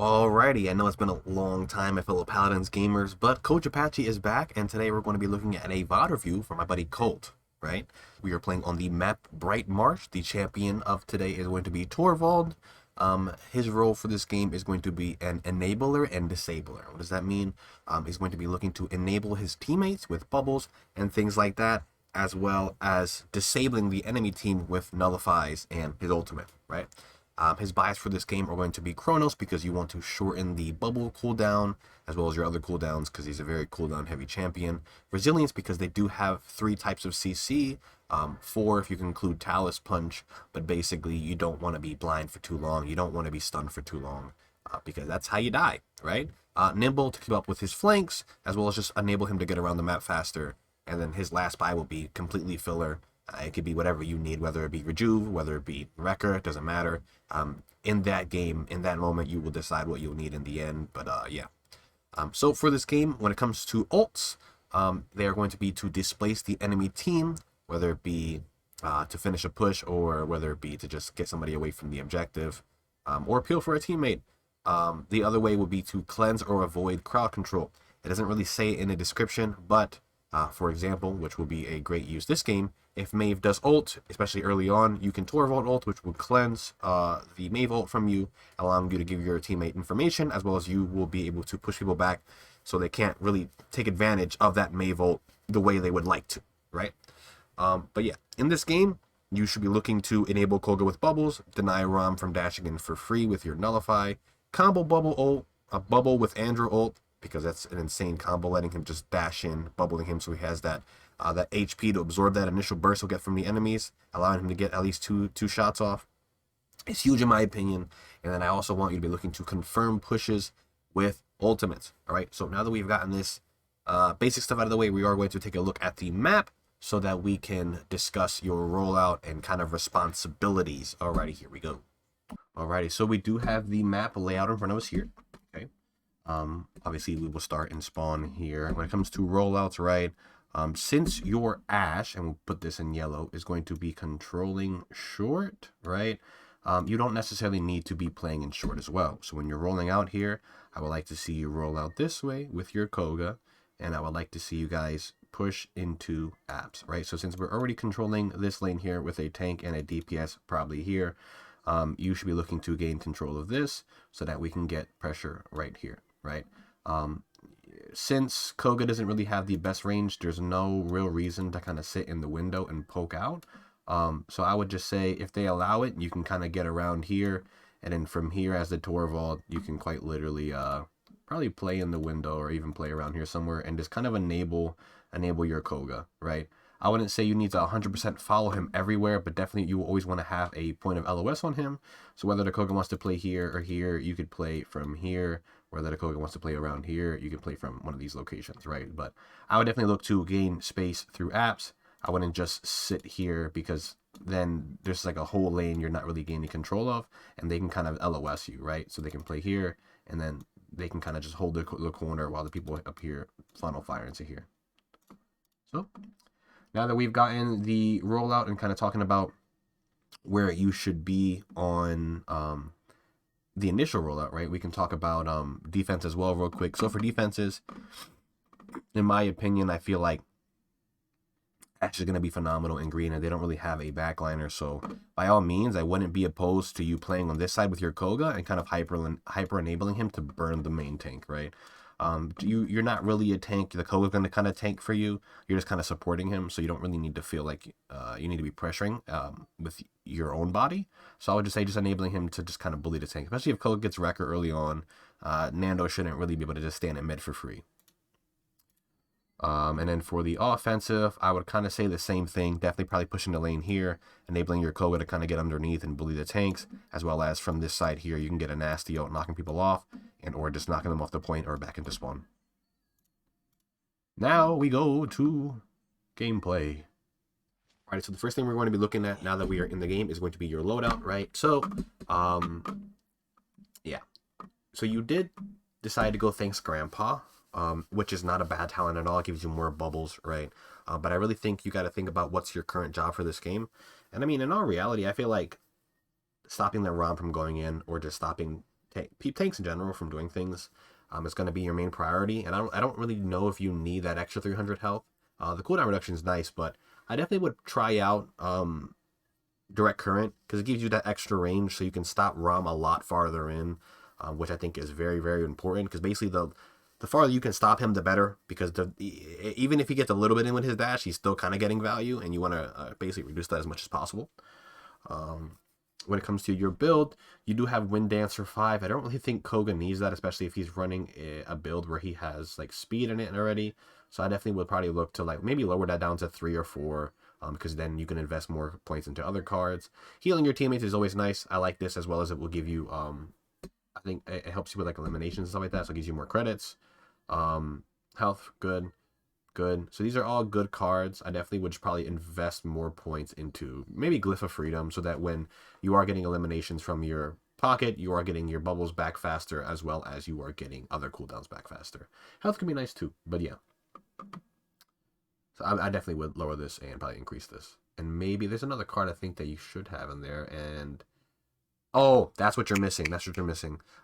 Alrighty, I know it's been a long time, my fellow Paladins gamers, but Coach Apxche is back, and today we're going to be looking at a VOD review for my buddy Colt, right? We are playing on the map Bright Marsh. The champion of today is going to be Torvald. His role for this game is going to be an enabler and disabler. What does that mean? He's going to be looking to enable his teammates with bubbles and things like that, as well as disabling the enemy team with nullifies and his ultimate, right? His bias for this game are going to be Chronos because you want to shorten the bubble cooldown as well as your other cooldowns because he's a very cooldown heavy champion. Resilience because they do have 3 types of CC, 4 if you can include Talus Punch, but basically you don't want to be blind for too long, you don't want to be stunned for too long because that's how you die, right? Nimble to keep up with his flanks as well as just enable him to get around the map faster, and then his last buy will be completely filler. It could be whatever you need, whether it be Rejuve, whether it be Wrecker, it doesn't matter. In that game, in that moment, you will decide what you'll need in the end, but yeah. So for this game, when it comes to ults, they are going to be to displace the enemy team, whether it be to finish a push or whether it be to just get somebody away from the objective, or appeal for a teammate. The other way would be to cleanse or avoid crowd control. It doesn't really say it in the description, but for example, which will be a great use this game, if Maeve does ult, especially early on, you can Torvald ult, which will cleanse the Maeve ult from you, allowing you to give your teammate information, as well as you will be able to push people back so they can't really take advantage of that Maeve ult the way they would like to, right? But yeah, in this game, you should be looking to enable Koga with bubbles, deny Rom from dashing in for free with your Nullify, combo bubble ult, a bubble with Andrew ult, because that's an insane combo, letting him just dash in, bubbling him so he has that that HP to absorb that initial burst he'll get from the enemies, allowing him to get at least two shots off. It's huge in my opinion. And then I also want you to be looking to confirm pushes with ultimates. All right, so now that we've gotten this basic stuff out of the way, we are going to take a look at the map so that we can discuss your rollout and kind of responsibilities. Alrighty, here we go. Alrighty, so we do have the map layout in front of us here. Okay. Obviously we will start in spawn here. When it comes to rollouts, right? Since your Ashe, and we'll put this in yellow, is going to be controlling short, right? You don't necessarily need to be playing in short as well. So when you're rolling out here, I would like to see you roll out this way with your Koga, and I would like to see you guys push into Apps, right? So since we're already controlling this lane here with a tank and a DPS probably here, you should be looking to gain control of this so that we can get pressure right here, right? Since Koga doesn't really have the best range, there's no real reason to kind of sit in the window and poke out. So I would just say if they allow it, you can kind of get around here, and then from here as the Torvald, you can quite literally probably play in the window or even play around here somewhere and just kind of enable your Koga, right? I wouldn't say you need to 100% follow him everywhere, but definitely you will always want to have a point of LOS on him. So whether the Koga wants to play here or here, you could play from here. Whether the Koga wants to play around here, you can play from one of these locations, right? But I would definitely look to gain space through Apps. I wouldn't just sit here because then there's like a whole lane you're not really gaining control of, and they can kind of LOS you, right? So they can play here, and then they can kind of just hold the corner while the people up here funnel fire into here. So now that we've gotten the rollout and kind of talking about where you should be on the initial rollout, right, we can talk about defense as well real quick. So for defenses, in my opinion, I feel like Apxche is going to be phenomenal in green, and they don't really have a backliner. So by all means, I wouldn't be opposed to you playing on this side with your Koga and kind of hyper enabling him to burn the main tank, right? You're not really a tank. The Koga's going to kind of tank for you. You're just kind of supporting him, so you don't really need to feel like you need to be pressuring with your own body. So I would just say just enabling him to just kind of bully the tank, especially if Koga gets Wrecker early on. Nando shouldn't really be able to just stand in mid for free. And then for the offensive, I would kind of say the same thing. Definitely probably pushing the lane here, enabling your Koga to kind of get underneath and bully the tanks, as well as from this side here, you can get a nasty ult knocking people off, and or just knocking them off the point or back into spawn. Now we go to gameplay. All right, so the first thing we're going to be looking at now that we are in the game is going to be your loadout, right? So, yeah. So you did decide to go thanks Grandpa. Which is not a bad talent at all. It gives you more bubbles, right? But I really think you got to think about what's your current job for this game. And I mean, in all reality, I feel like stopping the ROM from going in or just stopping tanks in general from doing things. It's going to be your main priority, and I don't really know if you need that extra 300 health. The cooldown reduction is nice, but I definitely would try out direct current because it gives you that extra range, so you can stop Rom a lot farther in, which I think is very, very important. Because basically the farther you can stop him, the better. Because even if he gets a little bit in with his dash, he's still kind of getting value, and you want to basically reduce that as much as possible. When it comes to your build, you do have Wind Dancer 5. I don't really think Koga needs that, especially if he's running a build where he has like speed in it already. So I definitely would probably look to like maybe lower that down to 3 or 4, because then you can invest more points into other cards. Healing your teammates is always nice. I like this, as well as it will give you, I think it helps you with like eliminations and stuff like that, so it gives you more credits. Health, good. So these are all good cards. I definitely would probably invest more points into maybe Glyph of Freedom, so that when you are getting eliminations from your pocket, you are getting your bubbles back faster, as well as you are getting other cooldowns back faster. Health can be nice too, but yeah. So I definitely would lower this and probably increase this. And maybe there's another card I think that you should have in there. And oh, that's what you're missing.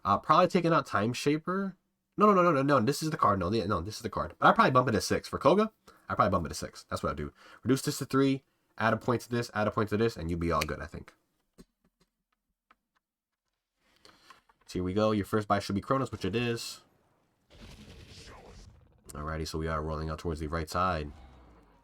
Probably taking out Time Shaper. No. This is the card. No, this is the card. But I'd probably bump it to 6. For Koga, I'd probably bump it to 6. That's what I do. Reduce this to 3, add a point to this, add a point to this, and you'll be all good, I think. So here we go. Your first buy should be Kronos, which it is. Alrighty, so we are rolling out towards the right side.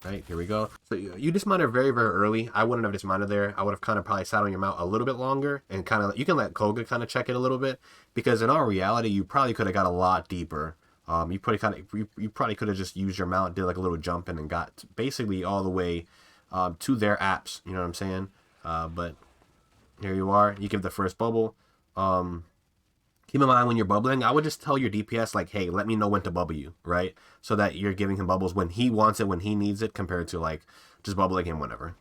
Right, here we go. So you dismounted very, very early. I wouldn't have dismounted there. I would have kind of probably sat on your mount a little bit longer, and kind of, you can let Koga kind of check it a little bit, because in all reality, you probably could have got a lot deeper. You probably could have just used your mount, did like a little jump in, and got basically all the way to their apps. You know what I'm saying? But here you are. You give the first bubble. Keep in mind when you're bubbling, I would just tell your DPS, like, hey, let me know when to bubble you, right? So that you're giving him bubbles when he wants it, when he needs it, compared to, like, just bubbling him whenever.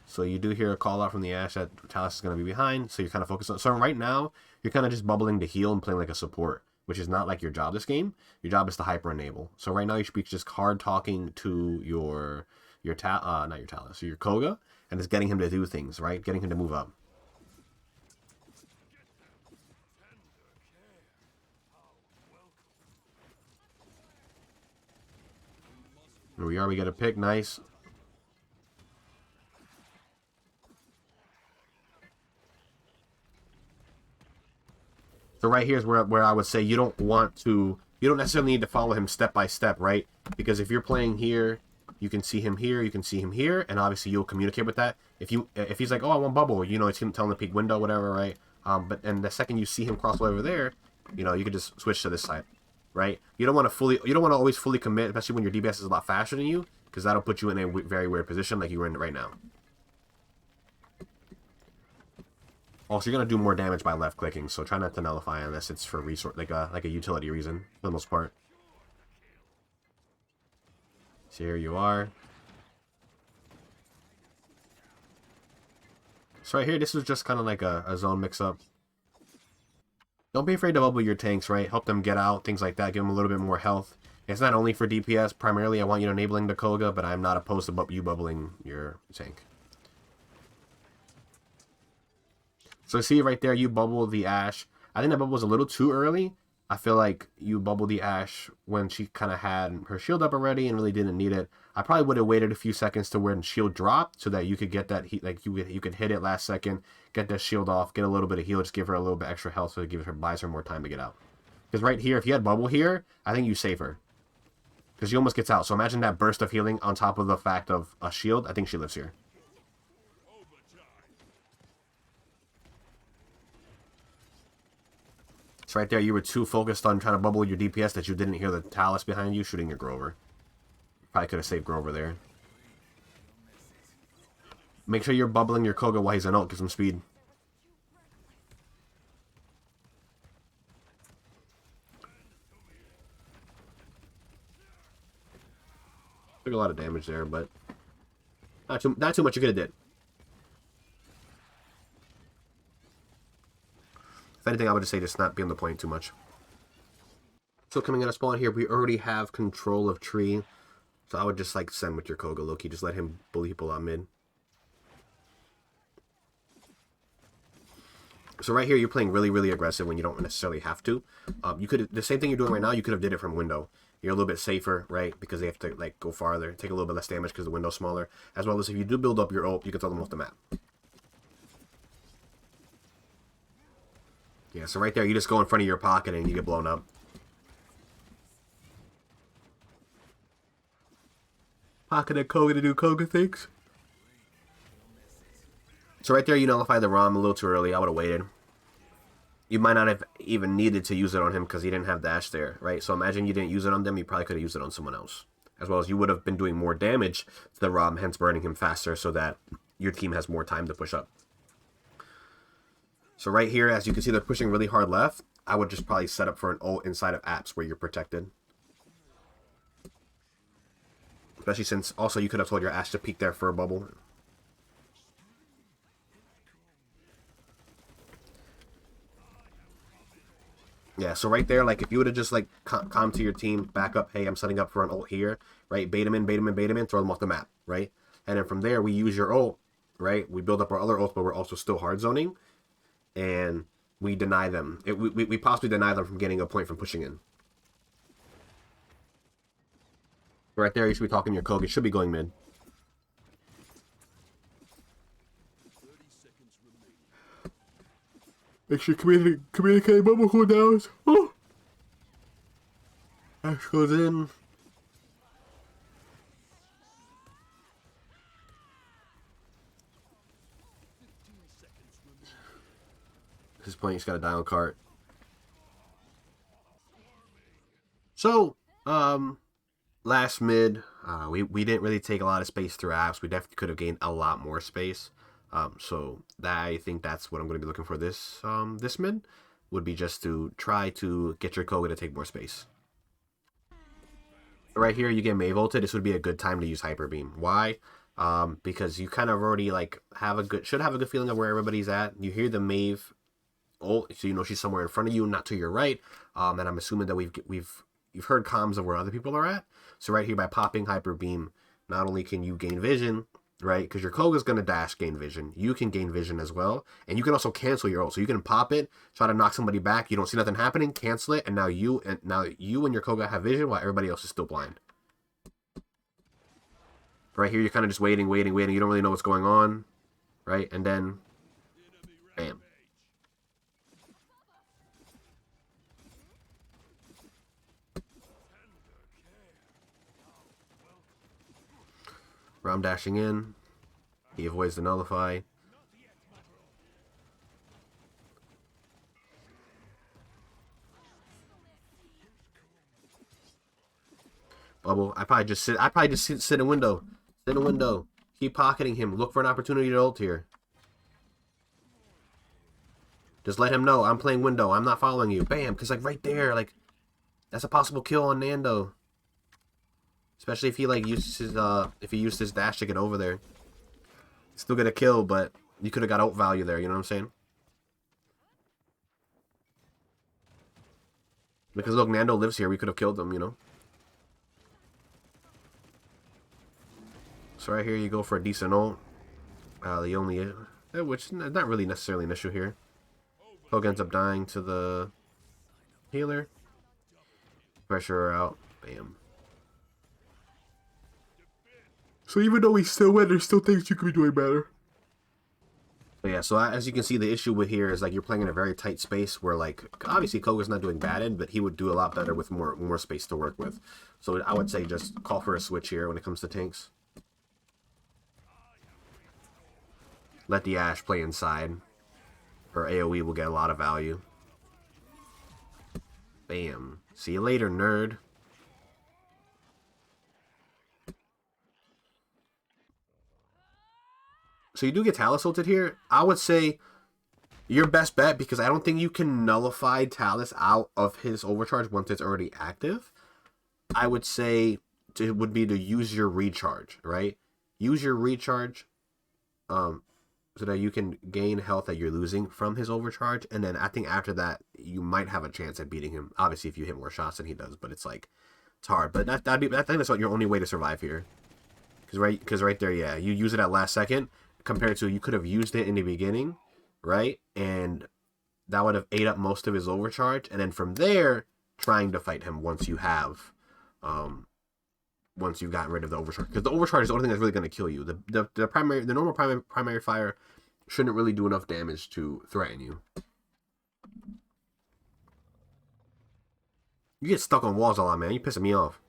So you do hear a call out from the Ashe that Talus is going to be behind, so you're kind of focused on... So right now, you're kind of just bubbling to heal and playing like a support, which is not like your job this game. Your job is to hyper-enable. So right now, you should be just hard talking to your Koga, and just getting him to do things, right? Getting him to move up. Here we are, we get a pick, nice. So right here is where I would say you don't necessarily need to follow him step by step, right? Because if you're playing here, you can see him here, you can see him here, and obviously you'll communicate with that. If he's like, oh, I want bubble, you know, it's him telling the peak window, whatever, right? But the second you see him cross over there, you know, you can just switch to this side. Right? You don't want to always fully commit, especially when your DPS is a lot faster than you, because that'll put you in a very weird position like you're in right now. Also, you're gonna do more damage by left clicking, so try not to nullify unless it's for resource, like a utility reason, for the most part. So here you are. So right here, this is just kind of like a zone mix-up. Don't be afraid to bubble your tanks, right? Help them get out, things like that. Give them a little bit more health. It's not only for DPS. Primarily, I want you enabling the Koga, but I'm not opposed to you bubbling your tank. So see right there, you bubble the Ashe. I think that bubble was a little too early. I feel like you bubbled the Ashe when she kind of had her shield up already and really didn't need it. I probably would have waited a few seconds to when shield dropped so that you could get that heat, like you could hit it last second, get that shield off, get a little bit of heal, just give her a little bit extra health so it buys her more time to get out. Because right here, if you had bubble here, I think you save her. Because she almost gets out. So imagine that burst of healing on top of the fact of a shield. I think she lives here. So right there, you were too focused on trying to bubble your DPS that you didn't hear the Talus behind you shooting your Grover. Probably could have saved Grover there. Make sure you're bubbling your Koga while he's in ult. Gives him speed. Took a lot of damage there, but not too much you could have did. If anything, I would just say just not be on the point too much. So coming out of spawn here, we already have control of tree. So I would just like send with your Koga Loki. Just let him bully people out mid. So right here, you're playing really, really aggressive when you don't necessarily have to. You could, the same thing you're doing right now, you could have did it from window. You're a little bit safer, right? Because they have to like go farther, take a little bit less damage because the window's smaller. As well as if you do build up your ult, you can throw them off the map. Yeah, so right there, you just go in front of your pocket and you get blown up. Pocket and Koga to do Koga things. So right there, you nullify the ROM a little too early. I would have waited. You might not have even needed to use it on him because he didn't have dash there, right? So imagine you didn't use it on them. You probably could have used it on someone else. As well as you would have been doing more damage to the ROM, hence burning him faster so that your team has more time to push up. So right here, as you can see, they're pushing really hard left. I would just probably set up for an ult inside of Apxche where you're protected. Especially since also you could have told your Apxche to peek there for a bubble. Yeah, so right there, like, if you would have just, like, come to your team, back up, hey, I'm setting up for an ult here, right? Bait him in, bait him in, bait him in, throw them off the map, right? And then from there, we use your ult, right? We build up our other ults, but we're also still hard zoning. And we deny them. We possibly deny them from getting a point from pushing in. Right there, you should be talking to your Koga. It should be going mid. Make sure you communicate bubble cooldowns. Oh. Ash goes in. This point, he's got a dial cart. So, last mid, we didn't really take a lot of space through apps. We definitely could have gained a lot more space. So I think that's what I'm going to be looking for this this mid, would be just to try to get your Koga to take more space. Right here, you get Mave ulted. This would be a good time to use Hyper Beam. Why? Because you kind of already like should have a good feeling of where everybody's at. You hear the Mave ult, so you know she's somewhere in front of you, not to your right. And I'm assuming that you've heard comms of where other people are at. So right here, by popping Hyper Beam, not only can you gain vision, right? Because your Koga's going to dash gain vision. You can gain vision as well. And you can also cancel your ult. So you can pop it, try to knock somebody back. You don't see nothing happening, cancel it. And now you and your Koga have vision while everybody else is still blind. Right here, you're kind of just waiting. You don't really know what's going on. Right? And then, bam. Rom dashing in. He avoids the nullify. Bubble. I probably just sit in window. Sit in window. Keep pocketing him. Look for an opportunity to ult here. Just let him know I'm playing window. I'm not following you. Bam. Because like right there, like that's a possible kill on Nando. Especially if he like uses his dash to get over there. Still get a kill, but you could have got ult value there, you know what I'm saying? Because look, Nando lives here, we could have killed him, you know? So right here you go for a decent ult. The only which is not really necessarily an issue here. Poke ends up dying to the healer. Pressure her out. Bam. So even though we still win, there's still things you could be doing better. But yeah, so as you can see, the issue with here is like you're playing in a very tight space where like obviously Koga's not doing bad in, but he would do a lot better with more space to work with. So I would say just call for a switch here when it comes to tanks. Let the Ashe play inside. Her AoE will get a lot of value. Bam. See you later, nerd. So you do get Talus ulted here. I would say your best bet, because I don't think you can nullify Talus out of his overcharge once it's already active. I would say it would be to use your recharge, right? Use your recharge so that you can gain health that you're losing from his overcharge. And then I think after that, you might have a chance at beating him. Obviously, if you hit more shots than he does, but it's like, it's hard. But I think that's your only way to survive here. Because right there, yeah, you use it at last second. Compared to you could have used it in the beginning, right? And that would have ate up most of his overcharge, and then from there, trying to fight him once you have, once you've gotten rid of the overcharge, because the overcharge is the only thing that's really going to kill you. The normal primary fire shouldn't really do enough damage to threaten you. You get stuck on walls a lot, man. You're pissing me off.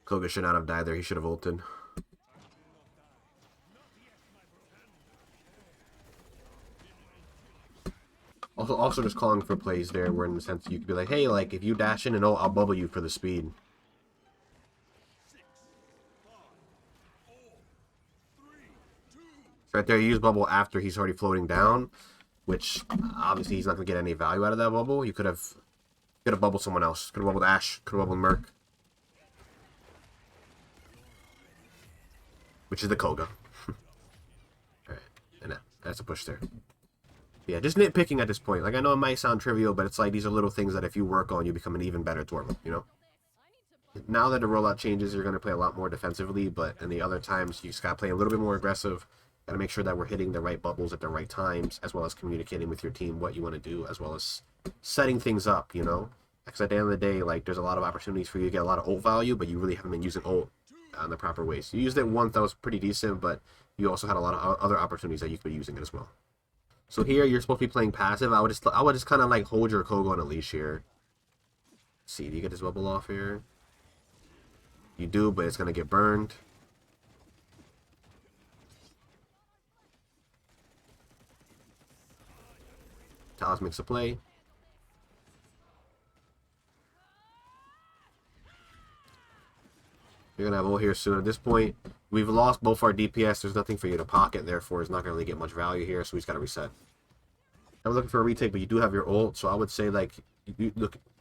Koga should not have died there. He should have ulted. Also just calling for plays there, where in the sense you could be like, hey, like, if you dash in and ult, I'll bubble you for the speed. Right there, you use bubble after he's already floating down, which obviously he's not going to get any value out of that bubble. You could have bubbled someone else. Could have bubbled Ashe. Could have bubbled Merc. Which is the Koga. Alright, and that's a push there. Yeah, just nitpicking at this point. Like, I know it might sound trivial, but it's like these are little things that if you work on, you become an even better Torvald, you know? Now that the rollout changes, you're going to play a lot more defensively, but in the other times, you just got to play a little bit more aggressive. Got to make sure that we're hitting the right bubbles at the right times, as well as communicating with your team what you want to do, as well as setting things up, you know? Because at the end of the day, like, there's a lot of opportunities for you to get a lot of ult value, but you really haven't been using ult in the proper ways. You used it once, that was pretty decent, but you also had a lot of other opportunities that you could be using it as well. So here, you're supposed to be playing passive. I would just kind of like hold your Koga on a leash here. Let's see, do you get this bubble off here? You do, but it's gonna get burned. Talos makes a play. You're going to have ult here soon. At this point, we've lost both our DPS. There's nothing for you to pocket, therefore it's not going to really get much value here, so we just got to reset. I'm looking for a retake, but you do have your ult, so I would say, like,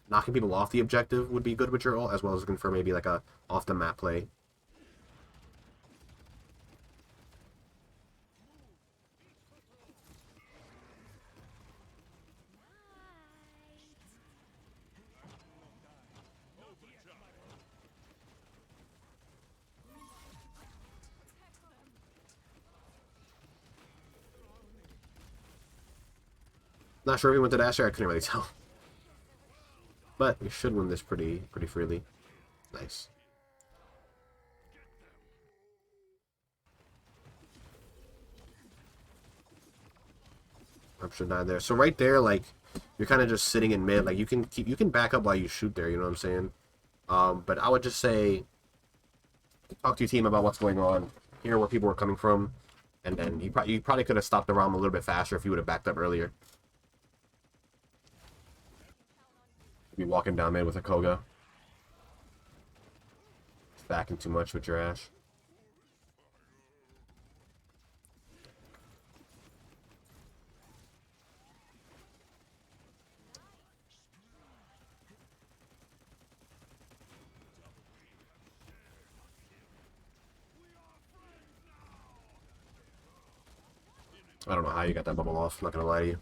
knocking people off the objective would be good with your ult, as well as looking for maybe, like, a off-the-map play. Not sure if he went to dash there. I couldn't really tell. But we should win this pretty freely. Nice. Apxche died there. So right there, like, you're kind of just sitting in mid. Like, you can back up while you shoot there. You know what I'm saying? But I would just say, talk to your team about what's going on, hear where people are coming from, and then you probably could have stopped the ROM a little bit faster if you would have backed up earlier. Be walking down mid with a Koga. Backing too much with your Ashe. I don't know how you got that bubble off, I'm not gonna lie to you.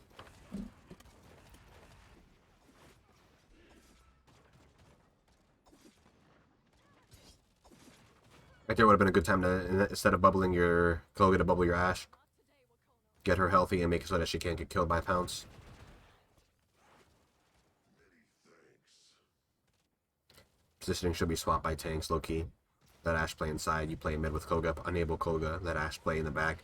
Right there would have been a good time to, instead of bubbling your Koga, to bubble your Ashe. Get her healthy and make it so that she can't get killed by Pounce. Positioning should be swapped by tanks, low-key. That Ashe play inside, you play mid with Koga, enable Koga, that Ashe play in the back.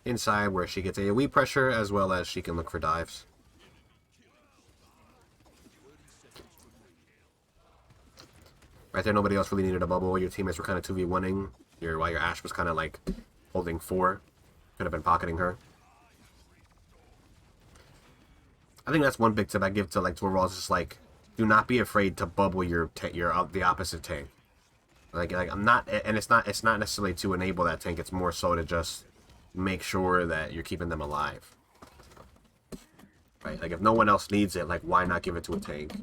Inside, where she gets AoE pressure, as well as she can look for dives. Right there, nobody else really needed a bubble. Your teammates were kind of 2v1ing. While your Ashe was kind of like holding 4. Could have been pocketing her. I think that's one big tip I give to like Torvald, is just like, do not be afraid to bubble the opposite tank. Like I'm not, and it's not necessarily to enable that tank. It's more so to just make sure that you're keeping them alive. Right? Like if no one else needs it, like why not give it to a tank?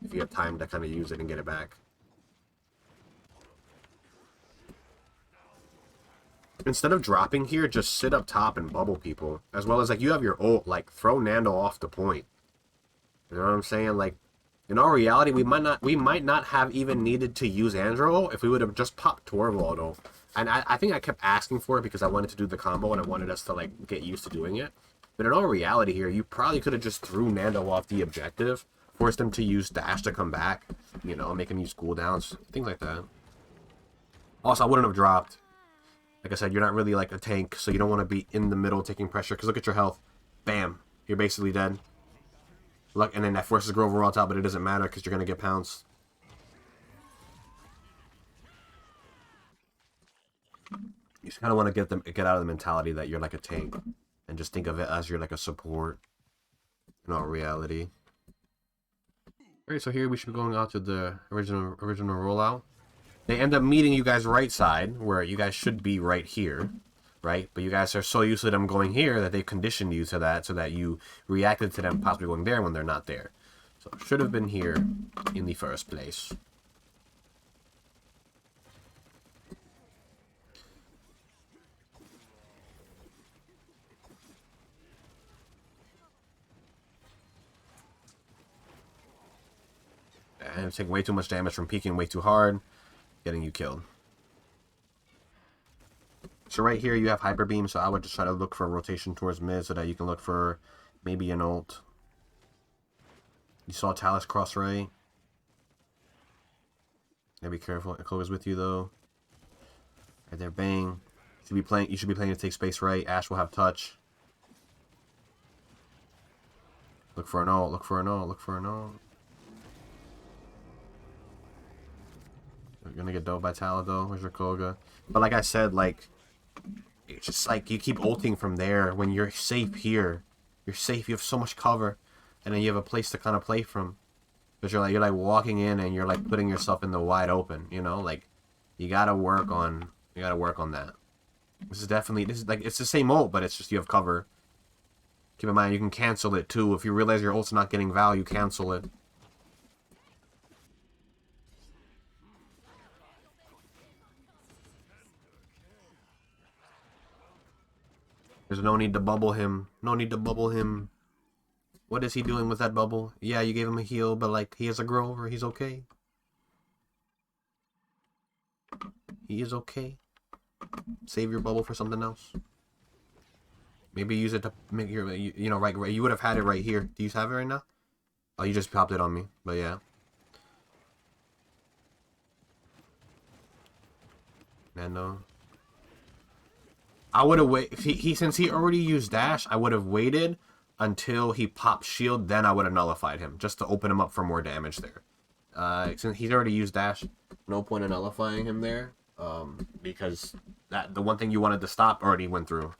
If you have time to kind of use it and get it back. Instead of dropping here, just sit up top and bubble people. As well as, like, you have your ult, like, throw Nando off the point. You know what I'm saying? Like, in all reality, we might not have even needed to use Andro if we would have just popped Torvald ult. And I think I kept asking for it because I wanted to do the combo and I wanted us to, like, get used to doing it. But in all reality here, you probably could have just threw Nando off the objective, forced him to use dash to come back, you know, make him use cooldowns, things like that. Also, I wouldn't have dropped. Like I said, you're not really like a tank, so you don't want to be in the middle taking pressure, because look at your health. Bam. You're basically dead. Look, and then that forces Grover on top, but it doesn't matter because you're going to get pounced. You just kind of want to get out of the mentality that you're like a tank, and just think of it as you're like a support in all reality. Alright, so here we should be going out to the original rollout. They end up meeting you guys right side, where you guys should be right here, right? But you guys are so used to them going here that they've conditioned you to that, so that you reacted to them possibly going there when they're not there. So it should have been here in the first place. And taking way too much damage from peeking way too hard, getting you killed. So right here you have Hyper Beam, so I would just try to look for a rotation towards mid so that you can look for maybe an ult. You saw Talus cross right. Gotta be careful. Chloe's with you though. Right there, bang. You should be playing to take space right. Ashe will have touch. Look for an ult, look for an ult, look for an ult. You're gonna get dove by Tala though. Where's your Koga? But like I said, like, it's just like you keep ulting from there when you're safe here. You're safe. You have so much cover, and then you have a place to kind of play from. But you're like walking in and you're like putting yourself in the wide open. You know, like you gotta work on that. This is like it's the same ult, but it's just you have cover. Keep in mind you can cancel it too. If you realize your ult's not getting value, cancel it. There's no need to bubble him. No need to bubble him. What is he doing with that bubble? Yeah, you gave him a heal, but like he has a Grover. He's okay. He is okay. Save your bubble for something else. Maybe use it to make your, you know, right. You would have had it right here. Do you have it right now? Oh, you just popped it on me. But yeah. Nando. I would have waited. Since he already used dash, I would have waited until he popped shield. Then I would have nullified him just to open him up for more damage there. Since he's already used dash, no point in nullifying him there. Because the one thing you wanted to stop already went through.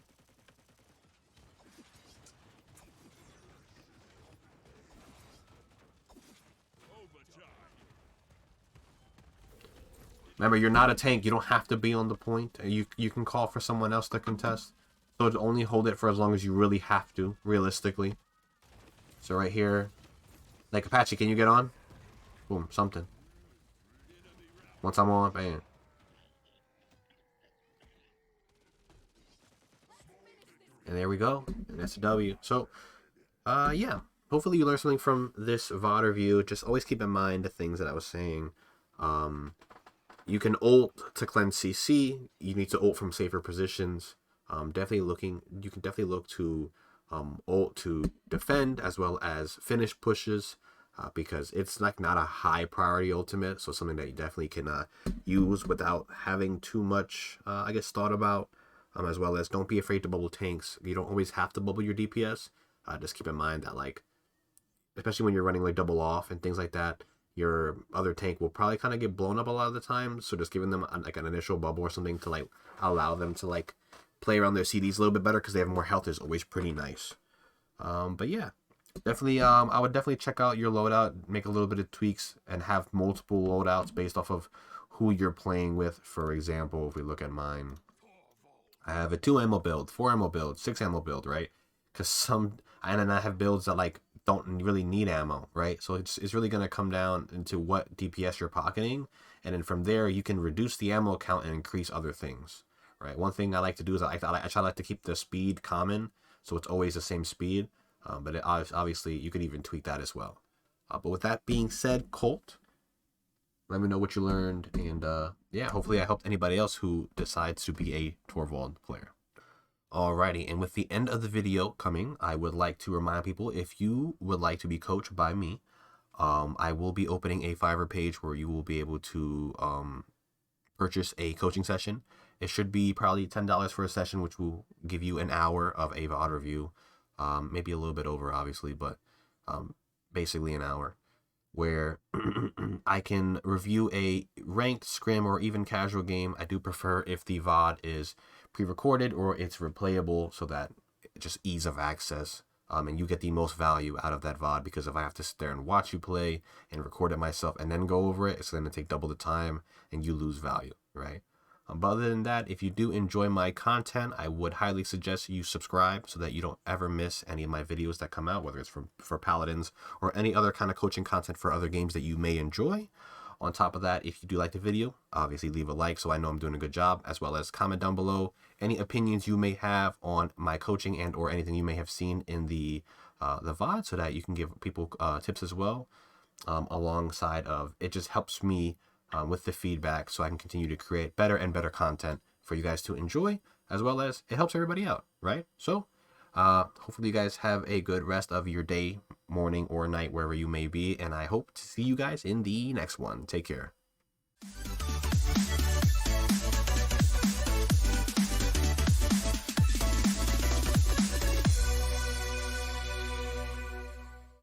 Remember, you're not a tank. You don't have to be on the point. You can call for someone else to contest. So only hold it for as long as you really have to, realistically. So right here, like Apxche, can you get on? Boom, something. Once I'm on, bam. And there we go. And that's a W. So, yeah. Hopefully you learned something from this VOD review. Just always keep in mind the things that I was saying. You can ult to cleanse CC. You need to ult from safer positions. You can definitely look to ult to defend as well as finish pushes, because it's like not a high priority ultimate, so something that you definitely can use without having too much, I guess, thought about. As well as don't be afraid to bubble tanks. You don't always have to bubble your DPS. Just keep in mind that, like, especially when you're running like double off and things like that, your other tank will probably kind of get blown up a lot of the time. So just giving them like an initial bubble or something to like allow them to like play around their CDs a little bit better because they have more health is always pretty nice. But yeah, definitely, I would definitely check out your loadout, make a little bit of tweaks, and have multiple loadouts based off of who you're playing with. For example, if we look at mine, I have a 2 ammo build, 4 ammo build, 6 ammo build, right? Because and then I have builds that like don't really need ammo, right? So it's really going to come down into what DPS you're pocketing, and then from there you can reduce the ammo count and increase other things, right? One thing I like to do is I try to keep the speed common, so it's always the same speed, but obviously you could even tweak that as well. But with that being said, Colt, let me know what you learned, and yeah, hopefully I helped anybody else who decides to be a Torvald player. Alrighty, and with the end of the video coming, I would like to remind people, if you would like to be coached by me, I will be opening a Fiverr page where you will be able to purchase a coaching session. It should be probably $10 for a session, which will give you an hour of a VOD review, maybe a little bit over, obviously, but basically an hour, where I can review a ranked, scrim, or even casual game. I do prefer if the VOD is pre-recorded or it's replayable, so that just ease of access, and you get the most value out of that VOD, because if I have to sit there and watch you play and record it myself and then go over it, it's going to take double the time and you lose value, right? But other than that, if you do enjoy my content, I would highly suggest you subscribe so that you don't ever miss any of my videos that come out, whether it's for Paladins or any other kind of coaching content for other games that you may enjoy. On top of that, if you do like the video, obviously leave a like so I know I'm doing a good job, as well as comment down below any opinions you may have on my coaching and or anything you may have seen in the VOD, so that you can give people tips as well, alongside of it. Just helps me with the feedback, so I can continue to create better and better content for you guys to enjoy, as well as it helps everybody out, right? So hopefully you guys have a good rest of your day, morning, or night, wherever you may be, and I hope to see you guys in the next one. Take care.